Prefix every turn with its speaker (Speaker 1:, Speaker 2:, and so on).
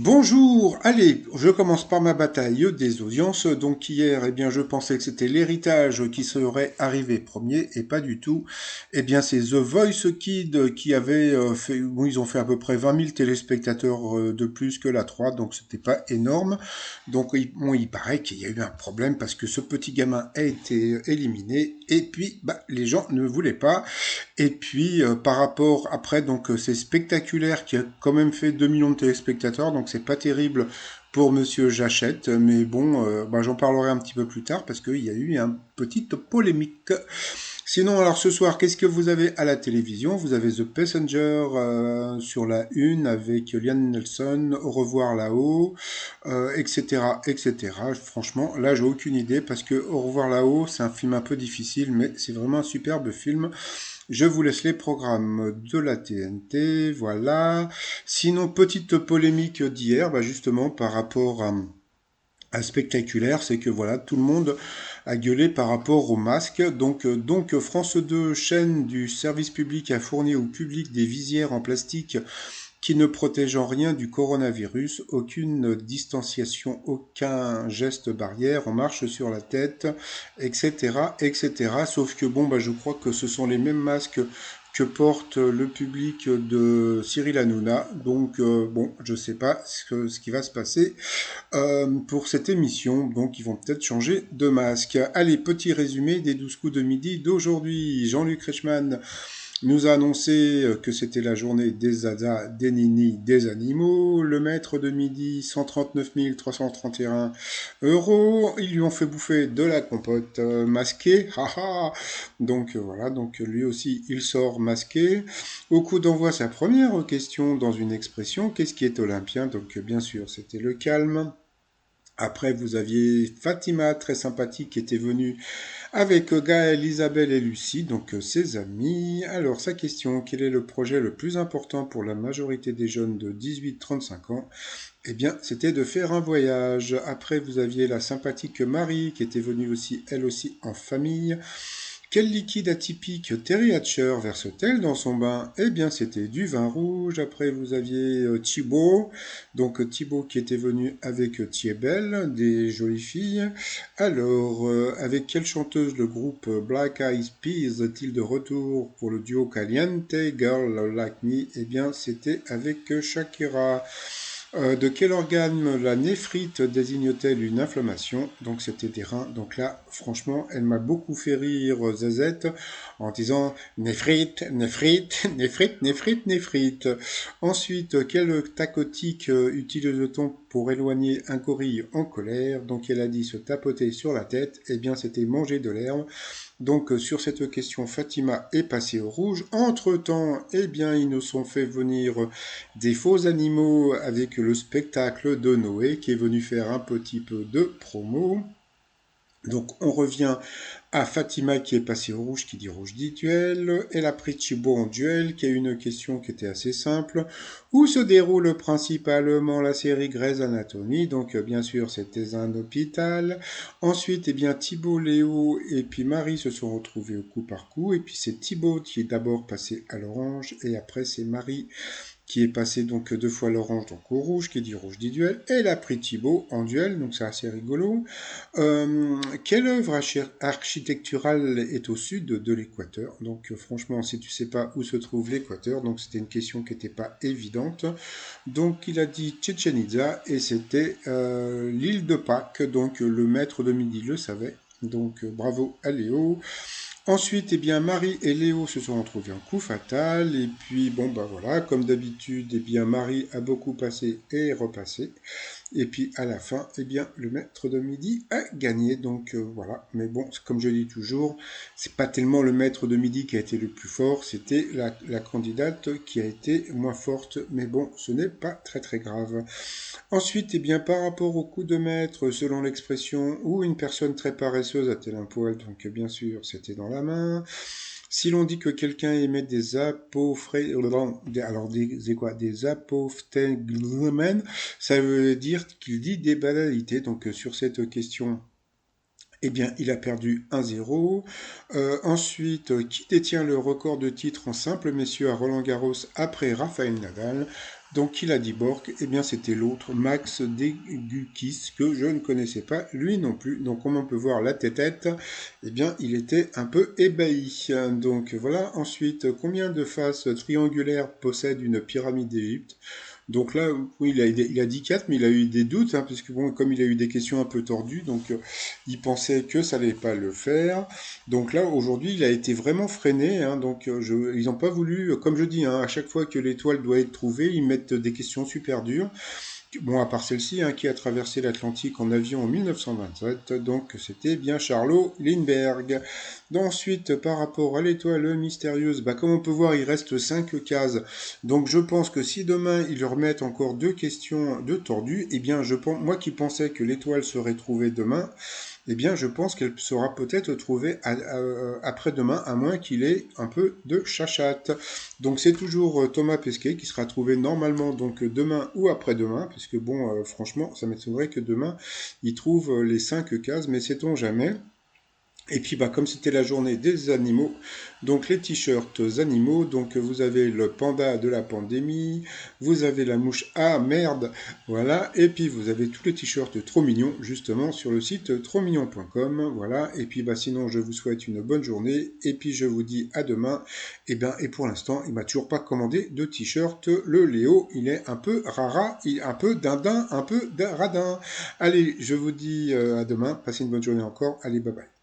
Speaker 1: Bonjour, allez, je commence par ma bataille des audiences. Donc hier, eh bien, je pensais que c'était l'héritage qui serait arrivé premier, et pas du tout. Eh bien, c'est The Voice Kid qui avait fait, bon, ils ont fait à peu près 20 000 téléspectateurs de plus que la 3, donc c'était pas énorme. Donc, bon, il paraît qu'il y a eu un problème parce que ce petit gamin a été éliminé, et puis, bah, les gens ne voulaient pas. Et puis par rapport après c'est spectaculaire qui a quand même fait 2 millions de téléspectateurs donc c'est pas terrible pour Monsieur Jachette mais bon bah, j'en parlerai un petit peu plus tard parce qu'il y a eu une petite polémique. Sinon alors ce soir qu'est-ce que vous avez à la télévision? Vous avez The Passenger sur la une avec Liam Nelson, Au revoir là-haut, etc., etc. Franchement là j'ai aucune idée parce que Au revoir là-haut c'est un film un peu difficile mais c'est vraiment un superbe film. Je vous laisse les programmes de la TNT, voilà. Sinon, petite polémique d'hier, bah justement par rapport à Spectaculaire, c'est que voilà, tout le monde a gueulé par rapport au masque. Donc France 2, chaîne du service public, a fourni au public des visières en plastique qui ne protège en rien du coronavirus, aucune distanciation, aucun geste barrière, on marche sur la tête, etc., etc. Sauf que bon, bah, je crois que ce sont les mêmes masques que porte le public de Cyril Hanouna. Donc bon, je sais pas ce qui va se passer pour cette émission. Donc ils vont peut-être changer de masque. Allez, petit résumé des 12 coups de midi d'aujourd'hui. Jean-Luc Reichmann nous a annoncé que c'était la journée des Zaza, des Nini, des animaux. Le maître de midi, 139 331 euros. Ils lui ont fait bouffer de la compote masquée. Haha. Donc voilà, donc lui aussi, il sort masqué. Au coup d'envoi, sa première question dans une expression. Qu'est-ce qui est olympien? Donc bien sûr, c'était le calme. Après, vous aviez Fatima, très sympathique, qui était venue avec Gaël, Isabelle et Lucie, donc ses amis. Alors, sa question, quel est le projet le plus important pour la majorité des jeunes de 18-35 ans? Eh bien, c'était de faire un voyage. Après, vous aviez la sympathique Marie, qui était venue aussi, elle aussi, en famille. Quel liquide atypique Terry Hatcher verse-t-elle dans son bain? Eh bien, c'était du vin rouge. Après, vous aviez Thibaut. Donc, Thibaut qui était venu avec Thiebel, des jolies filles. Alors, avec quelle chanteuse le groupe Black Eyed Peas est-il de retour pour le duo Caliente, Girl Like Me? Eh bien, c'était avec Shakira. De quel organe la néphrite désigne-t-elle une inflammation? Donc c'était des reins. Donc là, franchement, elle m'a beaucoup fait rire Zazette en disant néphrite, néphrite, néphrite, néphrite, néphrite. Ensuite, quel tacotique utilise-t-on pour éloigner un gorille en colère? Donc elle a dit se tapoter sur la tête. Eh bien, c'était manger de l'herbe. Donc sur cette question, Fatima est passée au rouge. Entre-temps, eh bien, ils nous ont fait venir des faux animaux avec le spectacle de Noé qui est venu faire un petit peu de promo. Donc on revient à Fatima qui est passée au rouge, qui dit rouge dit duel. Elle a pris Thibaut en duel, qui a une question qui était assez simple. Où se déroule principalement la série Grey's Anatomy? Donc bien sûr c'était un hôpital. Ensuite eh bien Thibaut, Léo et puis Marie se sont retrouvés au coup par coup. Et puis c'est Thibaut qui est d'abord passé à l'orange et après c'est Marie qui est passé donc deux fois l'orange, donc au rouge, qui dit rouge dit duel. Elle a pris Thibaut en duel, donc c'est assez rigolo. Quelle œuvre architecturale est au sud de l'équateur? Donc franchement, si tu sais pas où se trouve l'équateur, donc c'était une question qui n'était pas évidente. Donc il a dit Chichen Itza et c'était l'île de Pâques, donc le maître de midi le savait. Donc bravo à Léo. Ensuite, eh bien, Marie et Léo se sont retrouvés en coup fatal. Et puis, bon, bah voilà, comme d'habitude, eh bien, Marie a beaucoup passé et repassé. Et puis, à la fin, eh bien, le maître de midi a gagné. Donc, voilà. Mais bon, comme je dis toujours, c'est pas tellement le maître de midi qui a été le plus fort, c'était la candidate qui a été moins forte. Mais bon, ce n'est pas très très grave. Ensuite, eh bien, par rapport au coup de maître, selon l'expression, où une personne très paresseuse a-t-elle un poil, donc bien sûr, c'était dans la main. Si l'on dit que quelqu'un émet des des apophthegmènes, ça veut dire qu'il dit des banalités. Donc sur cette question, eh bien, il a perdu 1-0. Ensuite, qui détient le record de titres en simple messieurs à Roland Garros après Rafael Nadal? Donc, qui l'a dit Bork? Eh bien, c'était l'autre, Max Degukis, que je ne connaissais pas, lui non plus. Donc, comme on peut voir la tête, eh bien, il était un peu ébahi. Donc, voilà. Ensuite, combien de faces triangulaires possède une pyramide d'Égypte? Donc là, oui, il a dit 4, mais il a eu des doutes, hein, puisque bon, comme il a eu des questions un peu tordues, donc il pensait que ça n'allait pas le faire. Donc là, aujourd'hui, il a été vraiment freiné, hein, donc ils n'ont pas voulu, comme je dis, hein, à chaque fois que l'étoile doit être trouvée, ils mettent des questions super dures. Bon, à part celle-ci, hein, qui a traversé l'Atlantique en avion en 1927, donc c'était bien Charlot Lindbergh. Ensuite, par rapport à l'étoile mystérieuse, bah, comme on peut voir, il reste 5 cases. Donc je pense que si demain ils remettent encore deux questions de tordues, eh bien je pense, moi qui pensais que l'étoile serait trouvée demain, eh bien je pense qu'elle sera peut-être trouvée après-demain, à moins qu'il ait un peu de chachate. Donc c'est toujours Thomas Pesquet qui sera trouvé normalement donc demain ou après-demain, puisque bon, franchement, ça m'étonnerait que demain il trouve les 5 cases, mais sait-on jamais. Et puis, bah, comme c'était la journée des animaux, donc les t-shirts animaux, donc vous avez le panda de la pandémie, vous avez la mouche, ah merde, voilà, et puis vous avez tous les t-shirts trop mignons, justement, sur le site trotsmignon.com, voilà, et puis, bah, sinon, je vous souhaite une bonne journée, et puis je vous dis à demain, et pour l'instant, il m'a toujours pas commandé de t-shirt, le Léo, il est un peu rara, un peu dindin, un peu radin. Allez, je vous dis à demain, passez une bonne journée encore, allez, bye bye.